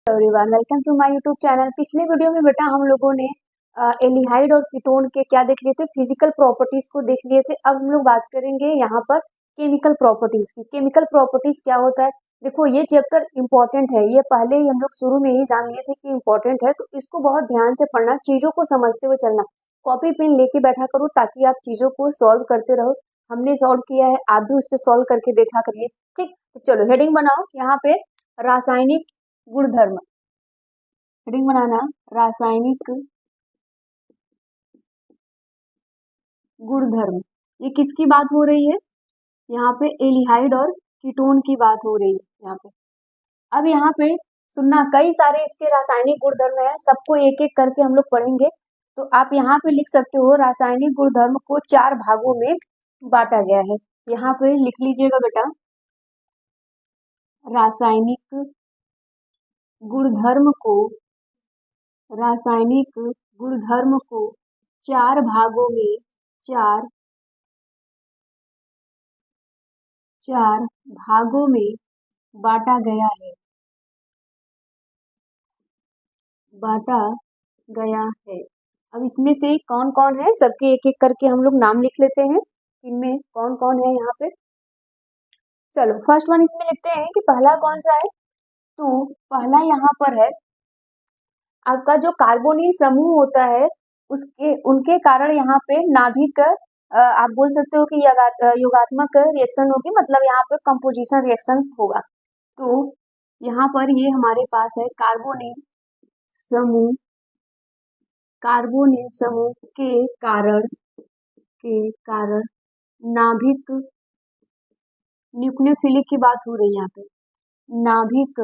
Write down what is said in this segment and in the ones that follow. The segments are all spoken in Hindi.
Everyone, welcome to my YouTube channel. पिछले वीडियो में बेटा हम लोगों ने एल्डिहाइड और कीटोन के क्या देख लिए थे, फिजिकल प्रॉपर्टीज को देख लिए थे। अब हम लोग बात करेंगे यहाँ पर केमिकल प्रॉपर्टीज की। केमिकल प्रॉपर्टीज क्या होता है, देखो ये चैप्टर इंपॉर्टेंट है, ये पहले ही हम लोग शुरू में ही जान लिए थे कि इंपॉर्टेंट है, तो इसको बहुत ध्यान से पढ़ना, चीजों को समझते हुए चलना। कॉपी पेन लेके बैठा करो ताकि आप चीजों को सॉल्व करते रहो। हमने सॉल्व किया है, आप भी उस पर सॉल्व करके देखा करिए। ठीक, तो चलो हेडिंग बनाओ यहाँ पे, रासायनिक गुणधर्म। हेडिंग बनाना, रासायनिक गुणधर्म। ये किसकी बात हो रही है, यहाँ पे एल्डिहाइड और कीटोन की बात हो रही है यहाँ पे। अब यहाँ पे सुनना, कई सारे इसके रासायनिक गुणधर्म है, सबको एक एक करके हम लोग पढ़ेंगे। तो आप यहाँ पे लिख सकते हो, रासायनिक गुणधर्म को 4 भागों में बांटा गया है। यहाँ पे लिख लीजिएगा बेटा, रासायनिक गुणधर्म को 4 भागों में, 4 भागों में बांटा गया है, अब इसमें से कौन कौन है, सबके एक एक करके हम लोग नाम लिख लेते हैं, इनमें कौन कौन है यहाँ पे। चलो फर्स्ट वन इसमें लिखते हैं कि पहला कौन सा है, तो पहला यहाँ पर है आपका जो कार्बोनिल समूह होता है, उसके उनके कारण यहाँ पे नाभिक, आप बोल सकते हो कि योगात्मक रिएक्शन होगी, मतलब यहाँ पे कंपोजिशन रिएक्शंस होगा। तो यहाँ पर ये हमारे पास है कार्बोनिल समूह के कारण नाभिक, न्यूक्लियोफिलिक की बात हो रही है यहाँ पे, नाभिक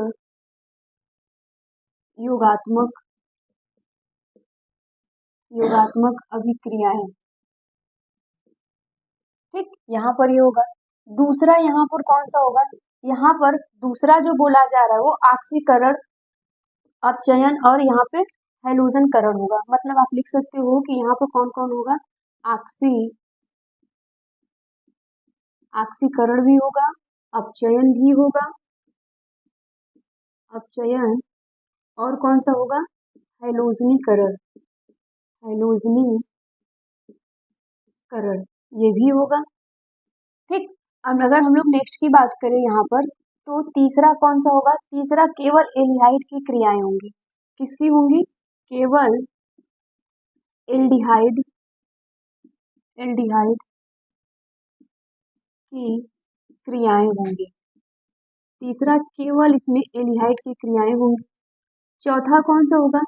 योगात्मक अभिक्रियाएं। ठीक, यहाँ पर ये होगा। दूसरा यहाँ पर कौन सा होगा, यहाँ पर दूसरा जो बोला जा रहा है वो ऑक्सीकरण, अपचयन और यहाँ पे हैलोजन करण होगा। मतलब आप लिख सकते हो कि यहाँ पर कौन कौन होगा, ऑक्सीकरण भी होगा, अपचयन भी होगा, और कौन सा होगा, हैलोजनीकरण, ये भी होगा। ठीक, अब अगर हम लोग नेक्स्ट की बात करें यहाँ पर, तो तीसरा कौन सा होगा, तीसरा केवल एल्डिहाइड की क्रियाएं होंगी। किसकी होंगी, केवल एल्डिहाइड की क्रियाएं होंगी। तीसरा केवल इसमें एल्डिहाइड की क्रियाएं होंगी। चौथा कौन सा होगा,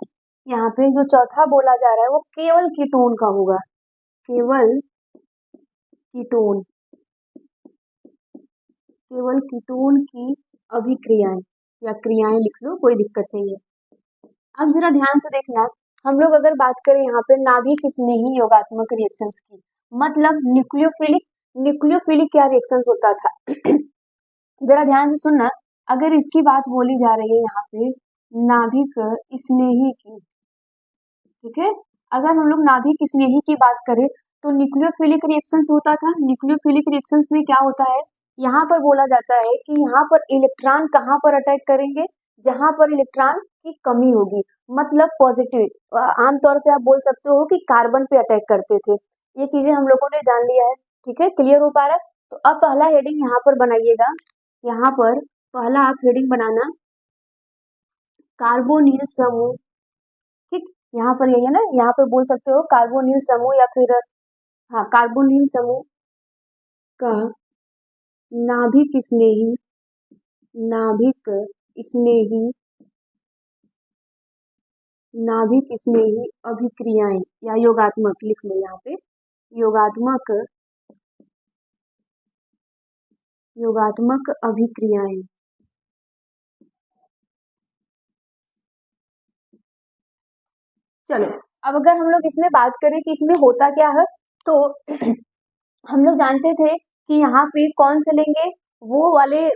यहाँ पे जो चौथा बोला जा रहा है वो केवल कीटोन का होगा, केवल कीटोन की अभिक्रियाएं या क्रियाएं लिख लो, कोई दिक्कत नहीं है। अब जरा ध्यान से देखना, हम लोग अगर बात करें यहाँ पे नाभिक स्नेही योगात्मक रिएक्शंस की, मतलब न्यूक्लियोफिलिक क्या रिएक्शंस होता था जरा ध्यान से सुनना, अगर इसकी बात बोली जा रही है यहाँ पे नाभिक स्नेही की, ठीक है, अगर हम लोग नाभिक स्नेही की बात करें तो न्यूक्लियोफिलिक रिएक्शंस होता था। न्यूक्लियोफिलिक रिएक्शंस में क्या होता है, यहाँ पर बोला जाता है कि यहाँ पर इलेक्ट्रॉन कहाँ पर अटैक करेंगे, जहां पर इलेक्ट्रॉन की कमी होगी, मतलब पॉजिटिव। आमतौर पे आप बोल सकते हो कि कार्बन पे अटैक करते थे। ये चीजें हम लोगों ने जान लिया है, ठीक है, क्लियर हो पा रहा है। तो अब पहला हेडिंग यहाँ पर बनाइएगा, यहाँ पर पहला आप हेडिंग बनाना, कार्बोनिल समूह। ठीक, यहाँ पर यही है ना, यहाँ पर बोल सकते हो कार्बोनिल समूह या फिर हाँ, कार्बोनिल समूह का नाभिक स्नेही अभिक्रियाएं या योगात्मक लिख लो, यहाँ पे योगात्मक अभिक्रियाएं। चलो अब अगर हम लोग इसमें बात करें कि इसमें होता क्या है, तो हम लोग जानते थे कि यहाँ पे कौन से लेंगे, वो वाले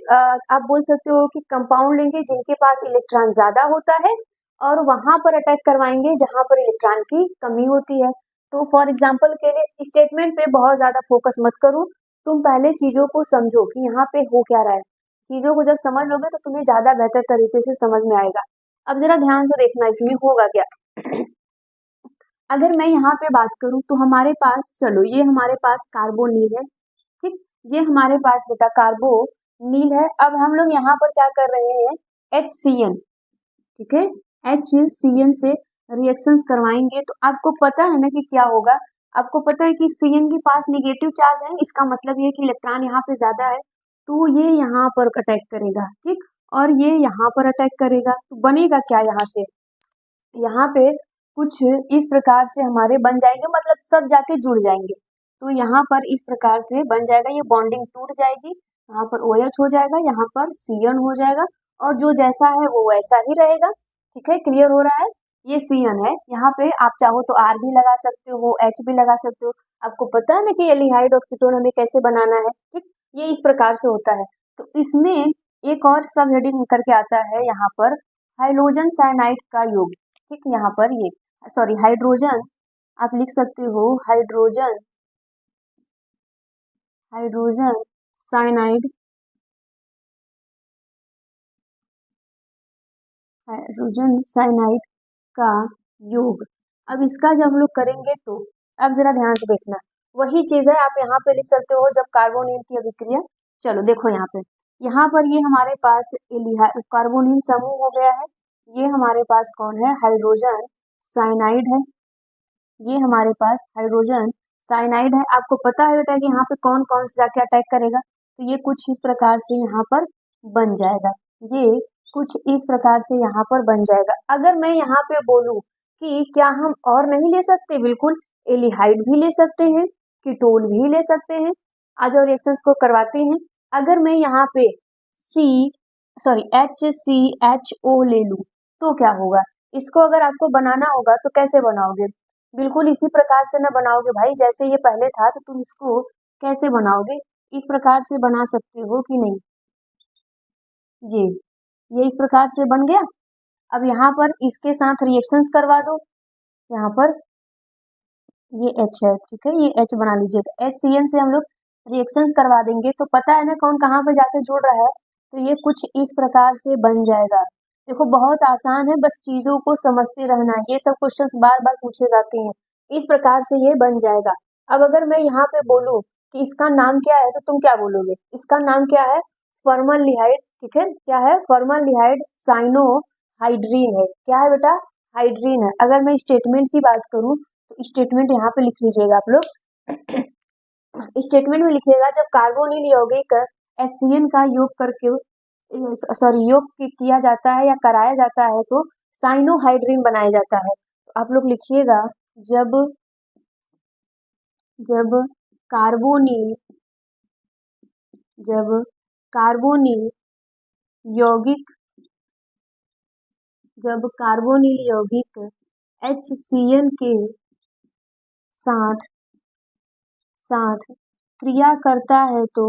आप बोल सकते हो कि कंपाउंड लेंगे जिनके पास इलेक्ट्रॉन ज्यादा होता है, और वहां पर अटैक करवाएंगे जहां पर इलेक्ट्रॉन की कमी होती है। तो फॉर एग्जाम्पल के लिए स्टेटमेंट पे बहुत ज्यादा फोकस मत करो, तुम पहले चीजों को समझो कि यहाँ पे हो क्या रहा है। चीजों को जब समझ लोगे तो तुम्हें ज्यादा बेहतर तरीके से समझ में आएगा। अब जरा ध्यान से देखना इसमें होगा क्या। अगर मैं यहाँ पे बात करूं तो हमारे पास, चलो ये हमारे पास कार्बोनिल है, ठीक, ये हमारे पास बेटा कार्बोनिल है। अब हम लोग यहाँ पर क्या कर रहे हैं, HCN, ठीक है, HCN से रिएक्शंस करवाएंगे तो आपको पता है ना कि क्या होगा। आपको पता है कि CN के पास निगेटिव चार्ज है, इसका मतलब ये कि इलेक्ट्रॉन यहाँ पे ज्यादा है, तो ये यहाँ पर अटैक करेगा, ठीक, और ये यहाँ पर अटैक करेगा, तो बनेगा क्या यहाँ से, यहाँ पे कुछ इस प्रकार से हमारे बन जाएंगे, मतलब सब जाके जुड़ जाएंगे। तो यहाँ पर इस प्रकार से बन जाएगा, ये बॉन्डिंग टूट जाएगी, यहाँ पर OH हो जाएगा, यहाँ पर CN हो जाएगा, और जो जैसा है वो वैसा ही रहेगा। ठीक है, क्लियर हो रहा है। ये CN है, यहाँ पे आप चाहो तो R भी लगा सकते हो, H भी लगा सकते हो। आपको पता है ना कि एल्डिहाइड और कीटोन हमें कैसे बनाना है, ठीक, ये इस प्रकार से होता है। तो इसमें एक और सब हेडिंग करके आता है यहाँ पर, हाइड्रोजन साइनाइड का योग, ठीक, यहाँ पर ये सॉरी हाइड्रोजन, आप लिख सकते हो हाइड्रोजन साइनाइड, हाइड्रोजन साइनाइड का योग। अब इसका जब हम लोग करेंगे तो अब जरा ध्यान से देखना, वही चीज है, आप यहाँ पे लिख सकते हो जब कार्बोनिल की अभिक्रिया। चलो देखो यहाँ पर ये हमारे पास कार्बोनिल समूह हो गया है, ये हमारे पास कौन है, हाइड्रोजन साइनाइड है, ये हमारे पास हाइड्रोजन साइनाइड है। आपको पता है बेटा कि यहाँ पे कौन कौन से जाके अटैक करेगा, तो ये कुछ इस प्रकार से यहाँ पर बन जाएगा, ये कुछ इस प्रकार से यहाँ पर बन जाएगा। अगर मैं यहाँ पे बोलूं कि क्या हम और नहीं ले सकते, बिल्कुल, एल्डिहाइड भी ले सकते हैं, कीटोन भी ले सकते हैं, आज और रिएक्शंस को करवाते हैं। अगर मैं यहाँ पे HCHO ले लूं तो क्या होगा, इसको अगर आपको बनाना होगा तो कैसे बनाओगे, बिल्कुल इसी प्रकार से ना बनाओगे भाई, जैसे ये पहले था तो तुम इसको कैसे बनाओगे, इस प्रकार से बना सकते हो कि नहीं, ये इस प्रकार से बन गया। अब यहाँ पर इसके साथ रिएक्शंस करवा दो, यहाँ पर ये H है, ठीक है, ये H बना लीजिएगा, HCN से हम लोग रिएक्शंस करवा देंगे तो पता है ना कौन कहाँ पे जाके जुड़ रहा है, तो ये कुछ इस प्रकार से बन जाएगा। देखो बहुत आसान है, बस चीजों को समझते रहना है, ये सब क्वेश्चंस बार बार पूछे जाते हैं, इस प्रकार से ये बन जाएगा। अब अगर मैं यहाँ पे बोलूं कि इसका नाम क्या है तो तुम क्या बोलोगे, इसका नाम क्या है, फॉर्मलडिहाइड, ठीक है, क्या है, फॉर्मलडिहाइड साइनोहाइड्रीन है, क्या है बेटा, हाइड्रीन है। अगर मैं स्टेटमेंट की बात करूं तो स्टेटमेंट यहाँ पे लिख लीजिएगा आप लोग। स्टेटमेंट में लिखिएगा जब कार्बोनिल यौगिक HCN का योग करके किया जाता है या कराया जाता है तो साइनोहाइड्रीन बनाया जाता है। तो आप लोग लिखिएगा जब कार्बोनिल यौगिक HCN के साथ क्रिया करता है तो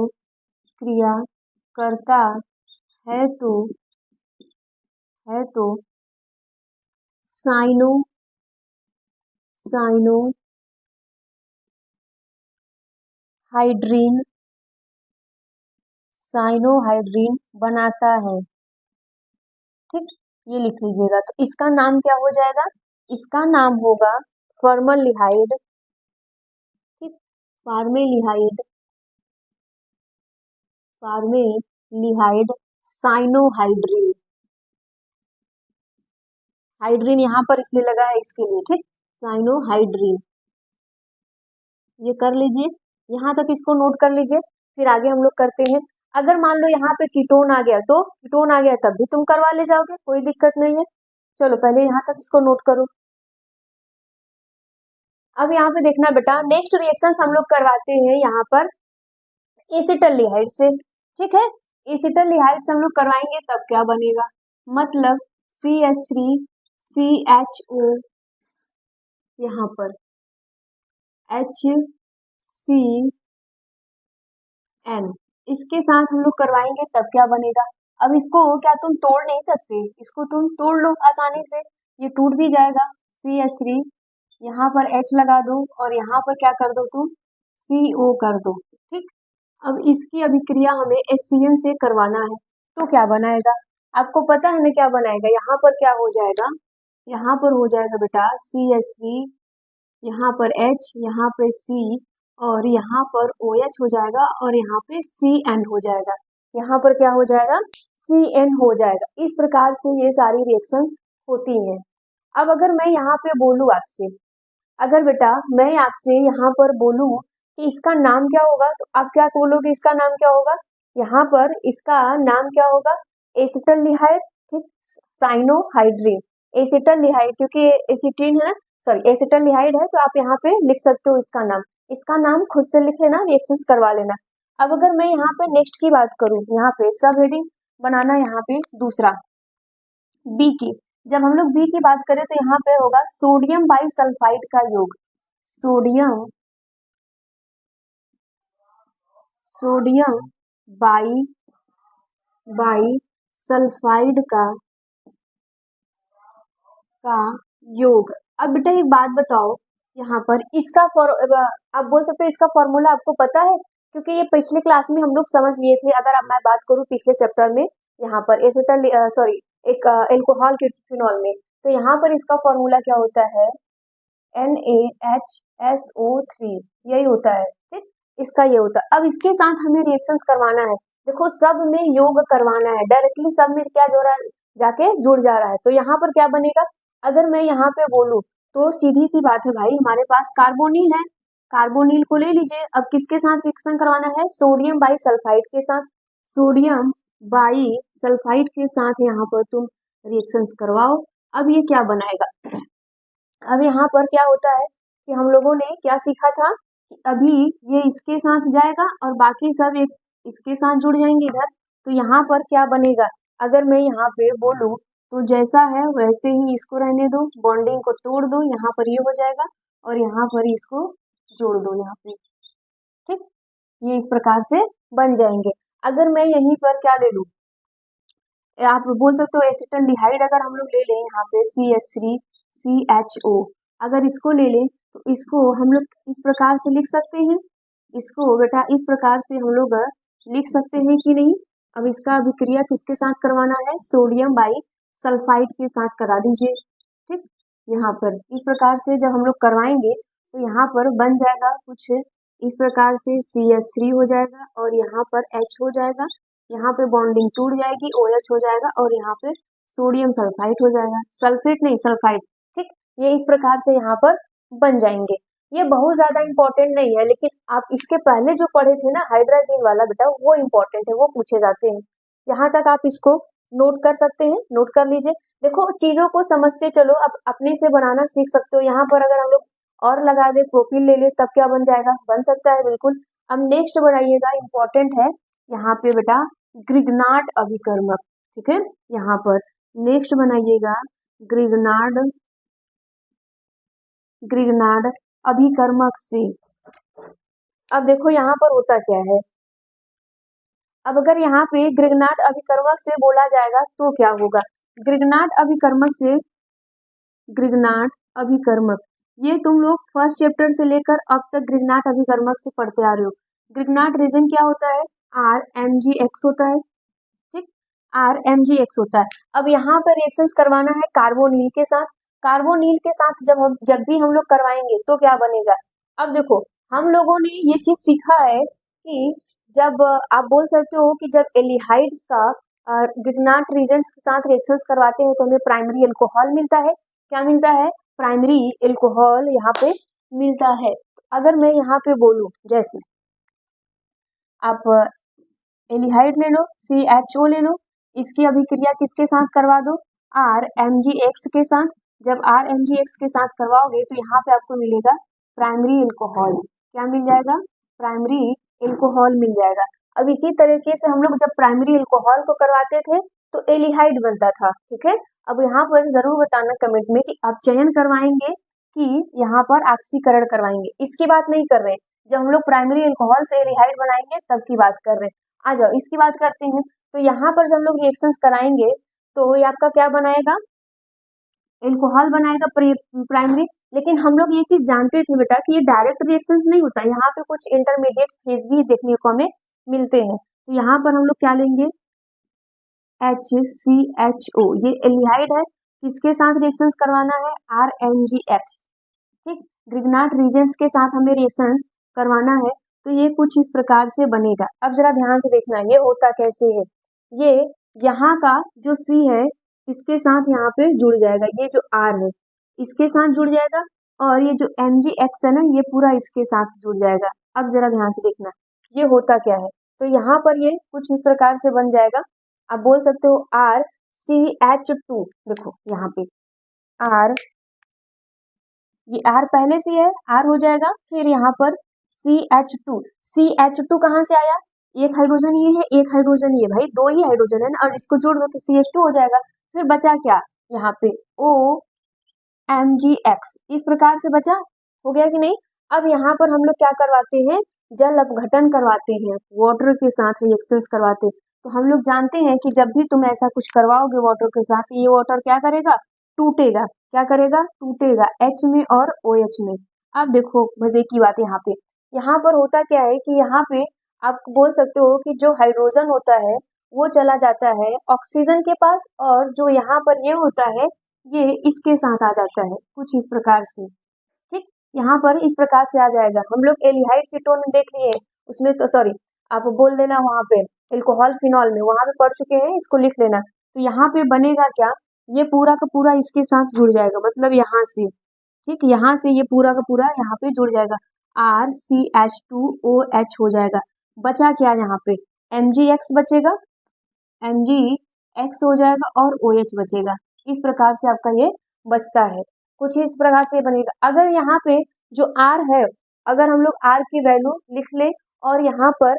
साइनोहाइड्रीन बनाता है, ठीक, ये लिख लीजिएगा। तो इसका नाम क्या हो जाएगा, इसका नाम होगा फॉर्मलडिहाइड, ठीक, फॉर्मलडिहाइड साइनोहाइड्रीन, हाइड्रीन यहाँ पर इसलिए लगा है इसके लिए, ठीक, साइनोहाइड्रीन, ये कर लीजिए, यहाँ तक इसको नोट कर लीजिए, फिर आगे हम लोग करते हैं। अगर मान लो यहाँ पे कीटोन आ गया तो कीटोन आ गया तब भी तुम करवा ले जाओगे, कोई दिक्कत नहीं है। चलो पहले यहाँ तक इसको नोट करो। अब यहाँ पे देखना बेटा, नेक्स्ट रिएक्शंस हम लोग करवाते हैं यहाँ पर एसिटल्डिहाइड से, ठीक है, एसिटल्डिहाइड से हम लोग करवाएंगे तब क्या बनेगा, मतलब CH3CHO, यहाँ पर HCN, इसके साथ हम लोग करवाएंगे तब क्या बनेगा। अब इसको क्या तुम तोड़ नहीं सकते, इसको तुम तोड़ लो आसानी से, ये टूट भी जाएगा, CH3, यहाँ पर H लगा दो और यहाँ पर क्या कर दो तुम, CO कर दो, ठीक। अब इसकी अभिक्रिया हमें HCN से करवाना है तो क्या बनाएगा, आपको पता है ना क्या बनाएगा, यहाँ पर क्या हो जाएगा, यहाँ पर हो जाएगा बेटा CH3, यहाँ पर H, यहाँ पे C और यहाँ पर OH हो जाएगा और यहाँ पे CN हो जाएगा। यहाँ पर क्या हो जाएगा, CN हो जाएगा। इस प्रकार से ये सारी रिएक्शंस होती हैं। अब अगर मैं यहाँ पे बोलूँ आपसे, अगर बेटा मैं आपसे यहाँ पर बोलूँ कि इसका नाम क्या होगा, तो आप क्या बोलोगे, इसका नाम क्या होगा, यहाँ पर इसका नाम क्या होगा, एसिटल्डिहाइड, ठीक, साइनोहाइड्रिन, एसिटल्डिहाइड, क्योंकि एसिटिन है ना, सॉरी एसिटल्डिहाइड है, तो आप यहाँ पे लिख सकते हो इसका नाम खुद से लिख लेना, रिएक्शंस करवा लेना। अब अगर मैं यहाँ पे नेक्स्ट की बात करूँ, यहाँ पे सब हेडिंग बनाना, यहाँ पे दूसरा बी की, जब हम लोग बी की बात करें तो यहाँ पे होगा सोडियम बाइसल्फाइड का योग, सोडियम बाइसल्फाइड का योग। अब बेटा एक बात बताओ, यहाँ पर इसका आप बोल सकते हो इसका फॉर्मूला आपको पता है, क्योंकि ये पिछले क्लास में हम लोग समझ लिए थे। अगर अब मैं बात करूँ पिछले चैप्टर में, यहाँ पर एसिटल एक एल्कोहल के फिनॉल में, तो यहाँ पर इसका फॉर्मूला क्या होता है, NaHSO3, यही होता है, ठीक, इसका ये होता है। अब इसके साथ हमें रिएक्शंस करवाना है, देखो सब में योग करवाना है, डायरेक्टली सब में क्या जो रहा है जाके जुड़ जा रहा है, तो यहाँ पर क्या बनेगा, अगर मैं यहाँ पे बोलूँ तो सीधी सी बात है भाई, हमारे पास कार्बोनिल है, कार्बोनिल को ले लीजिए। अब किसके साथ रिएक्शन करवाना है, सोडियम बाइसल्फाइड के साथ, सोडियम बाइसल्फाइड के साथ यहाँ पर तुम रिएक्शंस करवाओ। अब ये क्या बनाएगा, अब यहाँ पर क्या होता है कि हम लोगों ने क्या सीखा था कि अभी ये इसके साथ जाएगा और बाकी सब एक इसके साथ जुड़ जाएंगे इधर, तो यहाँ पर क्या बनेगा, अगर मैं यहाँ पे बोलूँ तो जैसा है वैसे ही इसको रहने दो, बॉन्डिंग को तोड़ दो, यहाँ पर ये हो जाएगा और यहाँ पर इसको जोड़ दो यहाँ पे, ठीक, ये इस प्रकार से बन जाएंगे। अगर मैं यहीं पर क्या ले लूँ, आप बोल सकते हो एसिटल्डिहाइड, अगर हम लोग ले लें यहाँ पे CH3CHO, अगर इसको ले लें तो इसको हम लोग इस प्रकार से लिख सकते हैं, इसको बेटा इस प्रकार से हम लोग लिख सकते हैं कि नहीं। अब इसका अभिक्रिया किसके साथ करवाना है, सोडियम बाइसल्फाइड के साथ करा दीजिए, ठीक, यहाँ पर इस प्रकार से जब हम लोग करवाएंगे तो यहाँ पर बन जाएगा कुछ इस प्रकार से, CH3 हो जाएगा और यहाँ पर H हो जाएगा, यहाँ पे बॉन्डिंग टूट जाएगी, OH हो जाएगा और यहाँ पे सोडियम सल्फाइड हो जाएगा, सल्फेट नहीं सल्फाइड, ठीक, ये इस प्रकार से यहाँ पर बन जाएंगे। ये बहुत ज्यादा इंपॉर्टेंट नहीं है, लेकिन आप इसके पहले जो पढ़े थे ना हाइड्राजीन वाला बेटा, वो इंपॉर्टेंट है, वो पूछे जाते हैं। यहाँ तक आप इसको नोट कर सकते हैं, नोट कर लीजिए। देखो चीजों को समझते चलो, अब अपने से बनाना सीख सकते हो। यहाँ पर अगर हम लोग और लगा दे, प्रोपीन ले ले, तब क्या बन जाएगा, बन सकता है बिल्कुल। अब नेक्स्ट बनाइएगा, इंपॉर्टेंट है यहाँ पे बेटा ग्रिग्नार्ड अभिकर्मक, ठीक है, यहाँ पर नेक्स्ट बनाइएगा ग्रिग्नार्ड अभिकर्मक से। अब देखो यहाँ पर होता क्या है, अब अगर यहाँ पे ग्रिग्नार्ड अभिकर्मक से बोला जाएगा तो क्या होगा, ग्रिग्नार्ड अभिकर्मक, ये तुम लोग फर्स्ट चैप्टर से लेकर अब तक ग्रिग्नार्ड अभिकर्मक से पढ़ते आ रहे हो। ग्रिग्नार्ड रीजन क्या होता है, RMgX होता है, ठीक, RMgX होता है। अब यहाँ पर रिएक्शंस करवाना है कार्बोनिल के साथ, कार्बोनिल के साथ जब भी हम लोग करवाएंगे तो क्या बनेगा। अब देखो हम लोगों ने ये चीज सीखा है कि जब आप बोल सकते हो कि जब एल्डिहाइड्स का ग्रिग्नार्ड रीजन्स के साथ रिएक्शंस करवाते हैं तो हमें प्राइमरी अल्कोहल मिलता है, क्या मिलता है, प्राइमरी अल्कोहल यहाँ पे मिलता है। अगर मैं यहाँ पे बोलूं, जैसे आप एल्डिहाइड ले लो, CHO ले लो, इसकी अभिक्रिया किसके साथ करवा दो, RMgX के साथ। जब RMgX के साथ करवाओगे तो यहाँ पे आपको मिलेगा प्राइमरी अल्कोहल, क्या मिल जाएगा, प्राइमरी अल्कोहल मिल जाएगा। अब इसी तरीके से हम लोग जब प्राइमरी अल्कोहल को करवाते थे तो एल्डिहाइड बनता था, ठीक है। अब यहाँ पर जरूर बताना कमेंट में कि आप चयन करवाएंगे कि यहाँ पर ऑक्सीकरण करवाएंगे, इसकी बात नहीं कर रहे, जब हम लोग प्राइमरी अल्कोहल से एल्डिहाइड बनाएंगे तब की बात कर रहे हैं। आ जाओ इसकी बात करते हैं। तो यहाँ पर जब हम लोग रिएक्शंस कराएंगे तो ये आपका क्या बनाएगा, अल्कोहल बनाएगा प्राइमरी। लेकिन हम लोग ये चीज जानते थे बेटा कि ये डायरेक्ट रिएक्शंस नहीं होता, यहाँ पे कुछ इंटरमीडिएट फेज भी देखने को हमें मिलते हैं। तो यहाँ पर हम लोग क्या लेंगे, HCHO, ये एल्डिहाइड है, किसके साथ रिएक्शंस करवाना है, RMGX, ठीक, ग्रिग्नाट रीजेंट्स के साथ हमें रिएक्शंस करवाना है, तो ये कुछ इस प्रकार से बनेगा। अब जरा ध्यान से देखना ये होता कैसे है, ये यहाँ का जो C है इसके साथ यहाँ पे जुड़ जाएगा, ये जो R है इसके साथ जुड़ जाएगा, और ये जो MgX है ना ये पूरा इसके साथ जुड़ जाएगा। अब जरा ध्यान से देखना ये होता क्या है, तो यहाँ पर ये कुछ इस प्रकार से बन जाएगा। आप बोल सकते हो RCH2, देखो यहाँ पे R, ये R पहले से है, R हो जाएगा, फिर यहाँ पर CH2, CH2 कहाँ से आया, एक हाइड्रोजन ये है, एक हाइड्रोजन ये, भाई दो ही हाइड्रोजन है ना, और इसको जोड़ दो तो CH2 हो जाएगा। फिर बचा क्या यहाँ पे OMGX, इस प्रकार से बचा, हो गया कि नहीं। अब यहाँ पर हम लोग क्या करवाते हैं, जल अपघटन करवाते हैं, वाटर के साथ रिएक्शंस करवाते हैं। तो हम लोग जानते हैं कि जब भी तुम ऐसा कुछ करवाओगे वाटर के साथ, ये वाटर क्या करेगा, टूटेगा, क्या करेगा, टूटेगा H में और OH में। अब देखो मजे की बात यहाँ पर होता क्या है कि यहाँ पे आप बोल सकते हो कि जो हाइड्रोजन होता है वो चला जाता है ऑक्सीजन के पास, और जो यहाँ पर ये होता है ये इसके साथ आ जाता है, कुछ इस प्रकार से, ठीक, यहाँ पर इस प्रकार से आ जाएगा। हम लोग एल्डिहाइड कीटोन में देख लिए, उसमें तो सॉरी आप बोल देना वहां पे एल्कोहल फिनॉल में, वहां पे पढ़ चुके हैं, इसको लिख लेना। तो यहाँ पे बनेगा क्या, ये पूरा का पूरा इसके साथ जुड़ जाएगा, मतलब यहाँ से, ठीक, यहाँ से ये पूरा का पूरा यहाँ पे जुड़ जाएगा, RCH2OH हो जाएगा। बचा क्या यहाँ पे, MgX बचेगा, MgX हो जाएगा और OH बचेगा। इस प्रकार से आपका ये बचता है, कुछ इस प्रकार से बनेगा। अगर यहाँ पे जो R है, अगर हम लोग R की वैल्यू लिख ले और यहाँ पर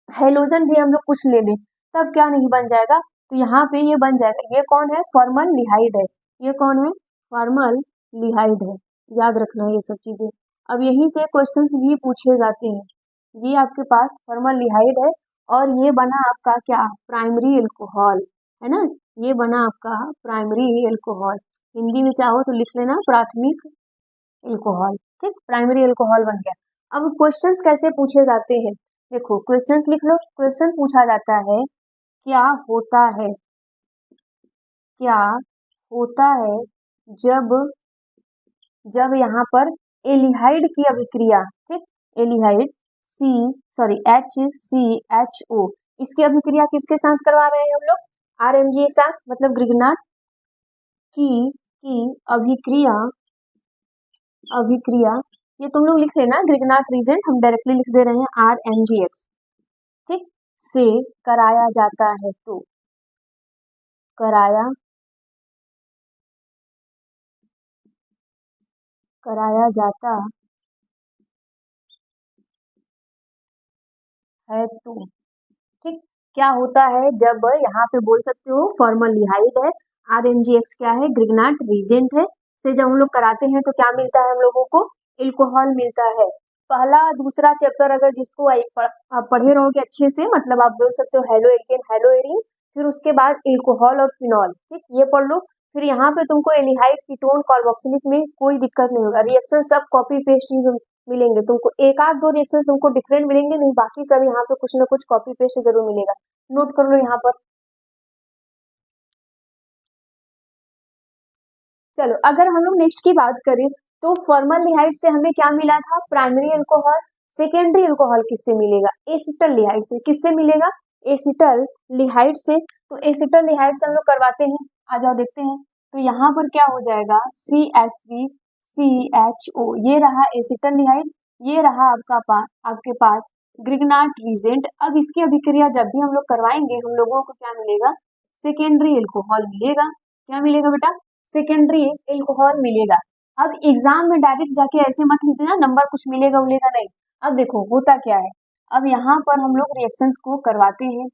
हेलोजन भी हम लोग कुछ ले लें, तब क्या नहीं बन जाएगा, तो यहाँ पे ये बन जाएगा, ये कौन है, फॉर्मलडिहाइड है, ये कौन है, फॉर्मलडिहाइड है, याद रखना ये सब चीजें। अब यहीं से क्वेश्चंस भी पूछे जाते हैं, ये आपके पास फॉर्मलडिहाइड है और ये बना आपका क्या, प्राइमरी एल्कोहल, है ना, ये बना आपका प्राइमरी एल्कोहल, हिंदी में चाहो तो लिख लेना प्राथमिक एल्कोहल, ठीक, प्राइमरी एल्कोहल बन गया। अब क्वेश्चंस कैसे पूछे जाते हैं, देखो क्वेश्चंस लिख लो। क्वेश्चन पूछा जाता है क्या होता है, क्या होता है जब जब यहाँ पर एल्डिहाइड की अभिक्रिया, ठीक, एल्डिहाइड HCHO, इसकी अभिक्रिया किसके साथ करवा रहे हैं हम लोग, RMG के साथ, मतलब ग्रिग्नाट की अभिक्रिया, अभिक्रिया ये तुम लोग लिख लेना, ग्रिग्नाट रीजेंट हम डायरेक्टली लिख दे रहे हैं RMGX, ठीक, से कराया जाता है, तो कराया जाता है, तो ठीक, क्या होता है जब यहाँ पे बोल सकते हो फॉर्मलडिहाइड है, RMGX क्या है, ग्रिग्नाट रीजेंट है, से जब हम लोग कराते हैं तो क्या मिलता है हम लोगों को, एल्कोहल मिलता है। पहला दूसरा चैप्टर अगर जिसको आप पढ़े रहोगे अच्छे से, मतलब आप बोल सकते हो हेलो एल्केन, हेलो एरीन, फिर उसके बाद एल्कोहल और फिनॉल, ठीक, ये पढ़ लो। फिर यहाँ पे तुमको एल्डिहाइड कीटोन कार्बोक्सिलिक में कोई दिक्कत नहीं होगा, रिएक्शन सब कॉपी पेस्ट ही मिलेंगे तुमको, एक आध दो रिएक्शन तुमको डिफरेंट मिलेंगे, नहीं बाकी सब यहाँ पे कुछ ना कुछ कॉपी पेस्ट जरूर मिलेगा, नोट कर लो यहाँ पर। चलो अगर हम लोग नेक्स्ट की बात करें तो फॉर्मलडिहाइड से हमें क्या मिला था, प्राइमरी अल्कोहल। सेकेंडरी अल्कोहल किससे मिलेगा, एसिटल्डिहाइड से, किससे मिलेगा, एसिटल्डिहाइड से। तो एसिटल्डिहाइड से हम लोग करवाते हैं, आ जाओ देखते हैं। तो यहाँ पर क्या हो जाएगा, CH3CHO, ये रहा एसिटल्डिहाइड, ये रहा आपके पास ग्रिग्नाट रीजेंट। अब इसकी अभिक्रिया जब भी हम लोग करवाएंगे हम लोगों को क्या मिलेगा, सेकेंडरी एल्कोहल मिलेगा, क्या मिलेगा बेटा, सेकेंडरी एल्कोहल मिलेगा। अब एग्जाम में डायरेक्ट जाके ऐसे मत लिख देना नंबर कुछ मिलेगा उलेगा नहीं। अब देखो होता क्या है, अब यहाँ पर हम लोग रिएक्शंस को करवाते हैं,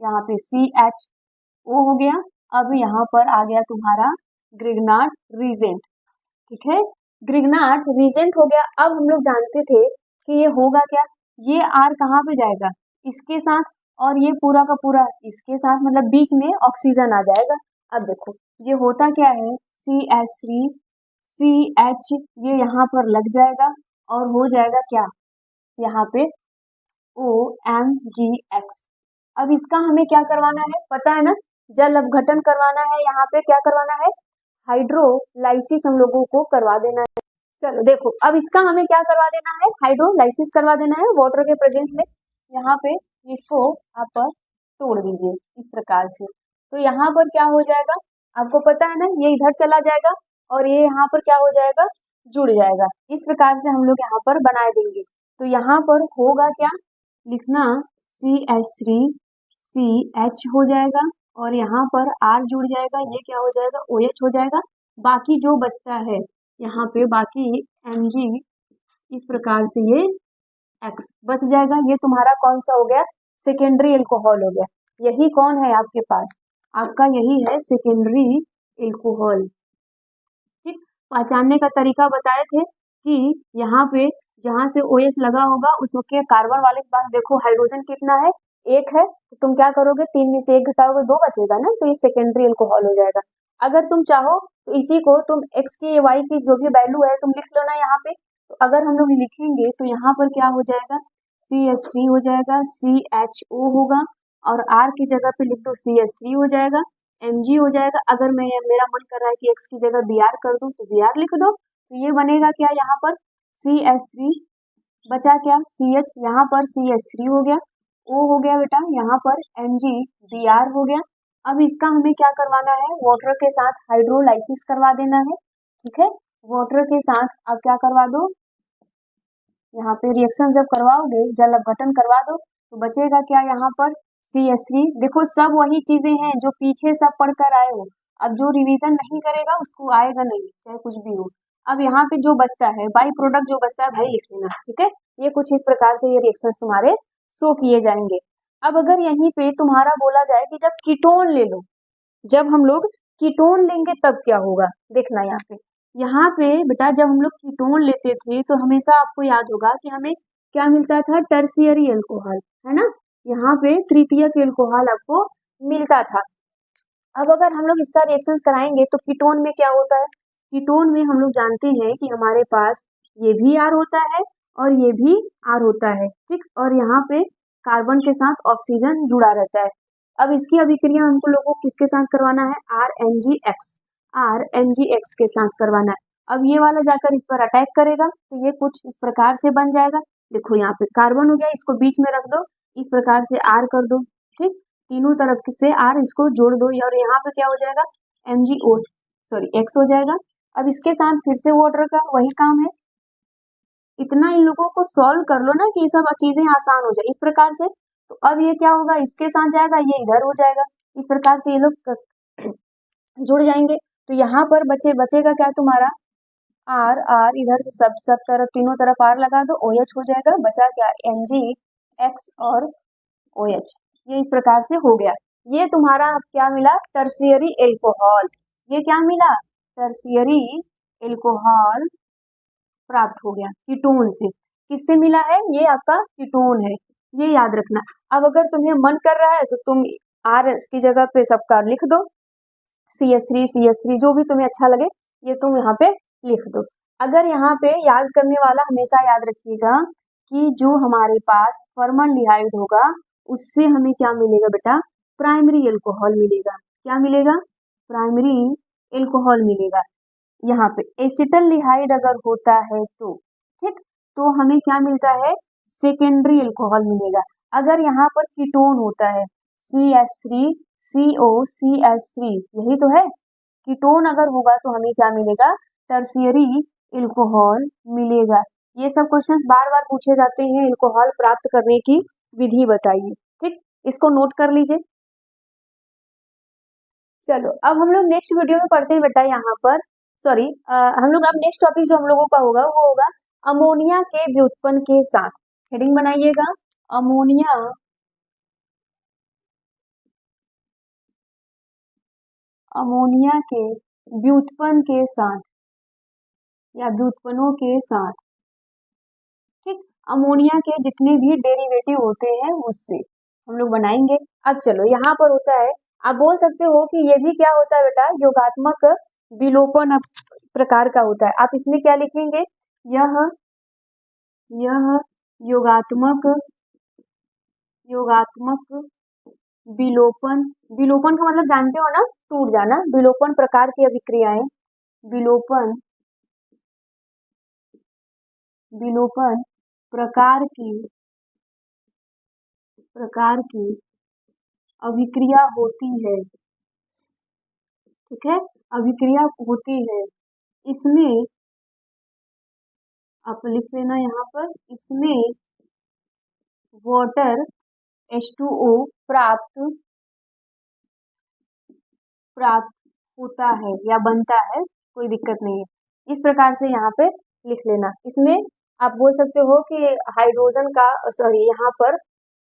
यहाँ पे CHO हो गया, अब यहाँ पर आ गया तुम्हारा ग्रिग्नाट रीजेंट, ठीक है, ग्रिग्नाट रीजेंट हो गया। अब हम लोग जानते थे कि ये होगा क्या, ये R कहाँ पे जाएगा, इसके साथ, और ये पूरा का पूरा इसके साथ, मतलब बीच में ऑक्सीजन आ जाएगा। अब देखो ये होता क्या है, CH3CH, ये यहाँ पर लग जाएगा और हो जाएगा क्या, यहाँ पे OMGX, अब इसका हमें क्या करवाना है पता है ना, जल अपघटन करवाना है, यहाँ पे क्या करवाना है, हाइड्रोलाइसिस हम लोगों को करवा देना है। चलो देखो, अब इसका हमें क्या करवा देना है, हाइड्रोलाइसिस करवा देना है वाटर के प्रेजेंस में। यहाँ पे इसको आप तोड़ दीजिए इस प्रकार से, तो यहाँ पर क्या हो जाएगा, आपको पता है ना, ये इधर चला जाएगा और ये यहाँ पर क्या हो जाएगा, जुड़ जाएगा। इस प्रकार से हम लोग यहाँ पर बना देंगे। तो यहाँ पर होगा क्या, लिखना CH3CH हो जाएगा और यहाँ पर R जुड़ जाएगा, ये क्या हो जाएगा, OH हो जाएगा। बाकी जो बचता है यहाँ पे बाकी Mg, इस प्रकार से ये X बच जाएगा। ये तुम्हारा कौन सा हो गया, सेकेंडरी एल्कोहल हो गया। यही कौन है आपके पास, आपका यही है सेकेंडरी एल्कोहल। ठीक, पहचानने का तरीका बताए थे कि यहाँ पे जहां से OH लगा होगा उसके कार्बन वाले के पास देखो हाइड्रोजन कितना है, एक है, तो तुम क्या करोगे, 3 में से 1 घटाओगे, 2 बचेगा ना, तो ये सेकेंडरी एल्कोहल हो जाएगा। अगर तुम चाहो तो इसी को तुम x की y की जो भी वैल्यू है तुम लिख लो ना यहाँ पे। तो अगर हम लोग लिखेंगे तो यहाँ पर क्या हो जाएगा, CH3 हो जाएगा, CHO होगा और R की जगह पे लिख दो CH3 हो जाएगा, Mg हो जाएगा। अगर मैं मेरा मन कर रहा है कि x की जगह Br कर दूं तो Br लिख दो, तो ये बनेगा क्या, यहाँ पर CH3 बचा क्या, CH, यहाँ पर CH3 हो गया, O हो गया बेटा, यहाँ पर Mg Br हो गया। अब इसका हमें क्या करवाना है, वाटर के साथ हाइड्रोलाइसिस करवा देना है। ठीक है, वाटर के साथ आप क्या करवा दो, यहाँ पे रिएक्शन जब करवाओगे, जल अपघटन करवा दो, तो बचेगा क्या, यहाँ पर CH3। देखो सब वही चीजें हैं जो पीछे सब पढ़कर आए हो, अब जो रिवीजन नहीं करेगा उसको आएगा नहीं, चाहे कुछ भी हो। अब यहाँ पे जो बचता है, बाई प्रोडक्ट जो बचता है भाई लिख लेना। ठीक है, ये कुछ इस प्रकार से ये रिएक्शंस तुम्हारे शो किए जाएंगे। अब अगर यहीं पे तुम्हारा बोला जाए कि जब कीटोन ले लो, जब हम लोग कीटोन लेंगे तब क्या होगा, देखना यहाँ पे बेटा, जब हम लोग कीटोन लेते थे तो हमेशा आपको याद होगा कि हमें क्या मिलता था, टर्शियरी एल्कोहल, है ना, यहाँ पे तृतीयक एल्कोहल आपको मिलता था। अब अगर हम लोग इसका रिएक्शंस कराएंगे तो कीटोन में क्या होता है, कीटोन में हम लोग जानते हैं कि हमारे पास ये भी R होता है और ये भी R होता है। ठीक, और यहाँ पे कार्बन के साथ ऑक्सीजन जुड़ा रहता है। अब इसकी अभिक्रिया हमको लोगों को किसके साथ करवाना है, RMgX के साथ करवाना है। अब ये वाला जाकर इस पर अटैक करेगा तो ये कुछ इस प्रकार से बन जाएगा। देखो यहाँ पे कार्बन हो गया, इसको बीच में रख दो, इस प्रकार से R कर दो। ठीक, तीनों तरफ से R इसको जोड़ दो और यहाँ पे क्या हो जाएगा, X हो जाएगा। अब इसके साथ फिर से वाटर का वही काम है, इतना इन लोगों को सॉल्व कर लो ना कि ये सब चीजें आसान हो जाए इस प्रकार से। तो अब ये क्या होगा, इसके साथ जाएगा, ये इधर हो जाएगा, इस प्रकार से ये लोग जुड़ जाएंगे। तो यहाँ पर बचेगा क्या तुम्हारा, R इधर से सब तरफ तीनों तरफ R लगा दो, OH हो जाएगा, बचा क्या, MgX और OH। ये इस प्रकार से हो गया। ये तुम्हारा क्या मिला, टर्शियरी एल्कोहल। ये क्या मिला, टर्शियरी एल्कोहल प्राप्त हो गया कीटोन से। किससे मिला है, ये आपका कीटोन है, ये याद रखना। अब अगर तुम्हें मन कर रहा है तो तुम R की जगह पे सबका लिख दो, CH3 जो भी तुम्हें अच्छा लगे ये तुम यहाँ पे लिख दो। अगर यहाँ पे याद करने वाला हमेशा याद रखिएगा कि जो हमारे पास फॉर्मल्डिहाइड होगा उससे हमें क्या मिलेगा बेटा, प्राइमरी एल्कोहल मिलेगा। क्या मिलेगा, प्राइमरी एल्कोहल मिलेगा। यहाँ पे एसिटल्डिहाइड अगर होता है तो ठीक, तो हमें क्या मिलता है, सेकेंडरी एल्कोहल मिलेगा। अगर यहाँ पर कीटोन होता है CH3COCH3, यही तो है, कीटोन अगर होगा तो हमें क्या मिलेगा, टर्शियरी एल्कोहल मिलेगा। ये सब क्वेश्चंस बार बार पूछे जाते हैं, एल्कोहल प्राप्त करने की विधि बताइए। ठीक, इसको नोट कर लीजिए। चलो अब हम लोग नेक्स्ट वीडियो में पढ़ते हैं बेटा, यहाँ पर हम लोग अब नेक्स्ट टॉपिक जो हम लोगों का होगा वो होगा अमोनिया के व्युत्पन्न के साथ। हेडिंग बनाइएगा, अमोनिया के व्युत्पन्न के साथ या व्युत्पन्नों के साथ। ठीक, अमोनिया के जितने भी डेरिवेटिव होते हैं उससे हम लोग बनाएंगे। अब चलो यहाँ पर होता है, आप बोल सकते हो कि ये भी क्या होता है बेटा, योगात्मक विलोपन प्रकार का होता है। आप इसमें क्या लिखेंगे, यह योगात्मक विलोपन, विलोपन का मतलब जानते हो ना, टूट जाना। विलोपन प्रकार की अभिक्रियाएं, विलोपन, विलोपन प्रकार की अभिक्रिया होती है, ठीक है, अभिक्रिया होती है। इसमें आप लिख लेना यहाँ पर, इसमें वाटर H2O प्राप्त होता है या बनता है, कोई दिक्कत नहीं है। इस प्रकार से यहाँ पे लिख लेना। इसमें आप बोल सकते हो कि हाइड्रोजन का, सॉरी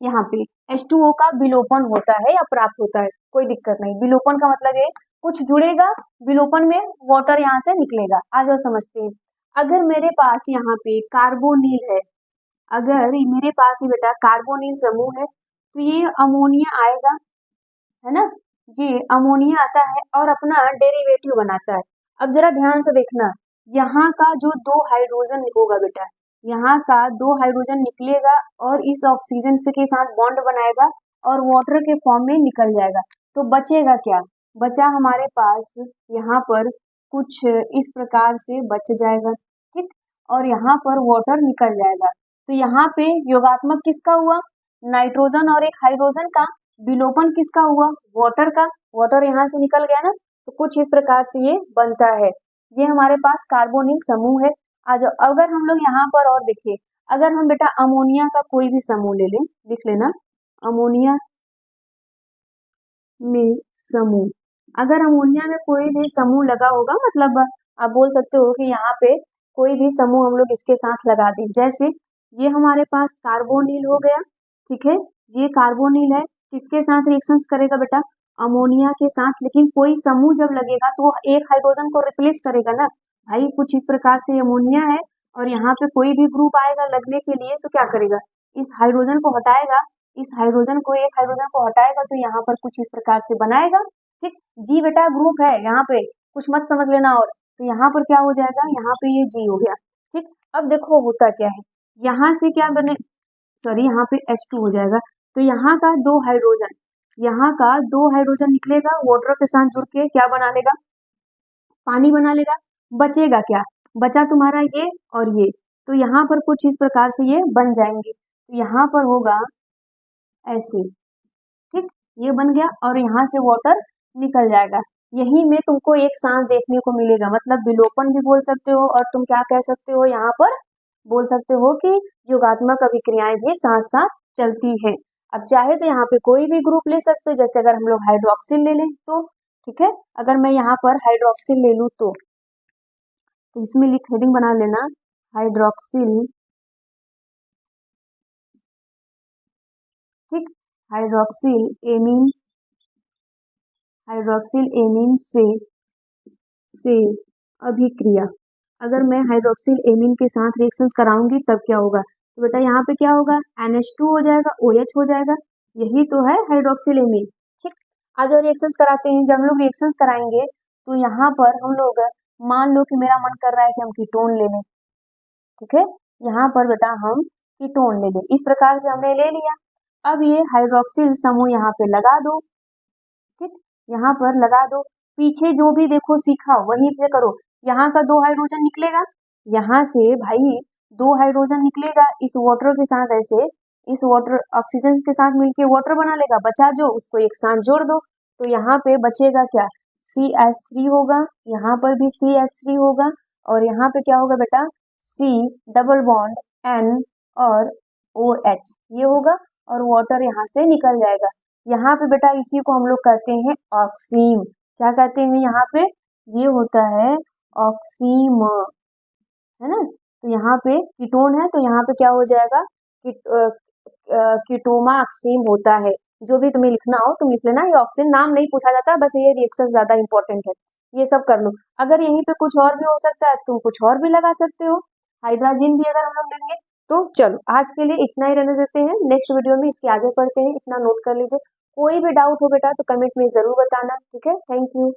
यहाँ पे H2O का विलोपन होता है या प्राप्त होता है, कोई दिक्कत नहीं। विलोपन का मतलब ये कुछ जुड़ेगा, विलोपन में वाटर यहाँ से निकलेगा। आ जाओ समझते हैं। अगर मेरे पास यहाँ पे कार्बोनिल है, अगर मेरे पास ही बेटा कार्बोनिल समूह है, तो ये अमोनिया आएगा, है ना, ये अमोनिया आता है और अपना डेरिवेटिव बनाता है। अब जरा ध्यान से देखना, यहाँ का जो 2 हाइड्रोजन होगा बेटा, यहाँ का 2 हाइड्रोजन निकलेगा और इस ऑक्सीजन से के साथ बॉन्ड बनाएगा और वाटर के फॉर्म में निकल जाएगा। तो बचेगा क्या? बचा हमारे पास यहाँ पर कुछ इस प्रकार से बच जाएगा, ठीक, और यहाँ पर वाटर निकल जाएगा। तो यहाँ पे योगात्मक किसका हुआ? नाइट्रोजन और एक हाइड्रोजन का। विलोपन किसका हुआ? वाटर का। वाटर यहाँ से निकल गया ना, तो कुछ इस प्रकार से ये बनता है। ये हमारे पास कार्बोनिल समूह है। आज अगर हम लोग यहाँ पर और देखिए, अगर हम बेटा अमोनिया का कोई भी समूह ले लें, लिख लेना अमोनिया में समूह, अगर अमोनिया में कोई भी समूह लगा होगा, मतलब आप बोल सकते हो कि यहाँ पे कोई भी समूह हम लोग इसके साथ लगा दें। जैसे ये हमारे पास कार्बोनिल हो गया, ठीक है, ये कार्बोनिल है, किसके साथ रिएक्शंस करेगा बेटा? अमोनिया के साथ। लेकिन कोई समूह जब लगेगा तो एक हाइड्रोजन को रिप्लेस करेगा ना भाई। कुछ इस प्रकार से अमोनिया है और यहाँ पे कोई भी ग्रुप आएगा लगने के लिए, तो क्या करेगा? इस हाइड्रोजन को हटाएगा, इस हाइड्रोजन को, एक हाइड्रोजन को हटाएगा, तो यहाँ पर कुछ इस प्रकार से बनाएगा, ठीक। जी बेटा ग्रुप है यहाँ पे, कुछ मत समझ लेना। और तो यहाँ पर क्या हो जाएगा? यहाँ पे ये जी हो गया, ठीक। अब देखो होता क्या है, यहाँ से क्या बने, सॉरी यहाँ पे H2 हो जाएगा। तो यहाँ का 2 हाइड्रोजन, यहाँ का 2 हाइड्रोजन निकलेगा, वाटर के साथ जुड़ के क्या बना लेगा? पानी बना लेगा। बचेगा क्या? बचा तुम्हारा ये और ये, तो यहाँ पर कुछ इस प्रकार से ये बन जाएंगे। तो यहाँ पर होगा ऐसे, ठीक, ये बन गया और यहाँ से वाटर निकल जाएगा। यही में तुमको एक साथ देखने को मिलेगा, मतलब विलोपन भी बोल सकते हो और तुम क्या कह सकते हो, यहाँ पर बोल सकते हो कि योगात्मक अभिक्रियाएं भी साथ साथ चलती हैं। अब चाहे तो यहाँ पे कोई भी ग्रुप ले सकते हो, जैसे अगर हम लोग हाइड्रोक्सिल ले लें तो, ठीक है, अगर मैं यहाँ पर हाइड्रोक्सिल ले लूँ तो इसमें लिख हेडिंग बना लेना हाइड्रोक्सिल, ठीक, हाइड्रोक्सिल एमीन से अभिक्रिया। अगर मैं हाइड्रोक्सिल एमीन के साथ रिएक्शंस कराऊंगी तब क्या होगा? तो बेटा यहाँ पे क्या होगा? NH2 हो जाएगा, OH हो जाएगा। यही तो है हाइड्रोक्सिल एमीन, ठीक। आज और रिएक्शंस कराते हैं। जब हम लोग रिएक्शंस कराएंगे तो यहाँ पर हम लोग, मान लो कि मेरा मन कर रहा है कि हम कीटोन ले लें, ठीक है, यहाँ पर बेटा हम कीटोन ले लें। इस प्रकार से हमने ले लिया। अब ये हाइड्रोक्सिल समूह यहाँ पे लगा दो, ठीक, यहाँ पर लगा दो। पीछे जो भी देखो सीखा वहीं पे करो। यहाँ का 2 हाइड्रोजन निकलेगा, यहाँ से भाई 2 हाइड्रोजन निकलेगा, इस वाटर के साथ ऐसे, इस वाटर ऑक्सीजन के साथ मिलके वाटर बना लेगा। बचा जो, उसको एक साथ जोड़ दो, तो यहाँ पे बचेगा क्या? CH3 होगा, यहाँ पर भी CH3 होगा और यहाँ पे क्या होगा बेटा? C डबल बॉन्ड N और OH ये होगा और वाटर यहाँ से निकल जाएगा। यहाँ पे बेटा इसी को हम लोग कहते हैं ऑक्सीम। क्या कहते हैं यहाँ पे? ये होता है ऑक्सीम, है ना। तो यहाँ पे कीटोन है तो यहाँ पे क्या हो जाएगा? कीटोमा ऑक्सीम होता है। जो भी तुम्हें लिखना हो तुम लिख लेना। ये ऑक्सीन नाम नहीं पूछा जाता, बस ये रिएक्शन ज्यादा इंपॉर्टेंट है, ये सब कर लो। अगर यहीं पे कुछ और भी हो सकता है तुम कुछ और भी लगा सकते हो, हाइड्रोजन भी अगर हम लोग लेंगे तो। चलो आज के लिए इतना ही रहने देते हैं, नेक्स्ट वीडियो में इसके आगे पढ़ते हैं। इतना नोट कर लीजिए। कोई भी डाउट हो बेटा तो कमेंट में जरूर बताना, ठीक है। Thank you.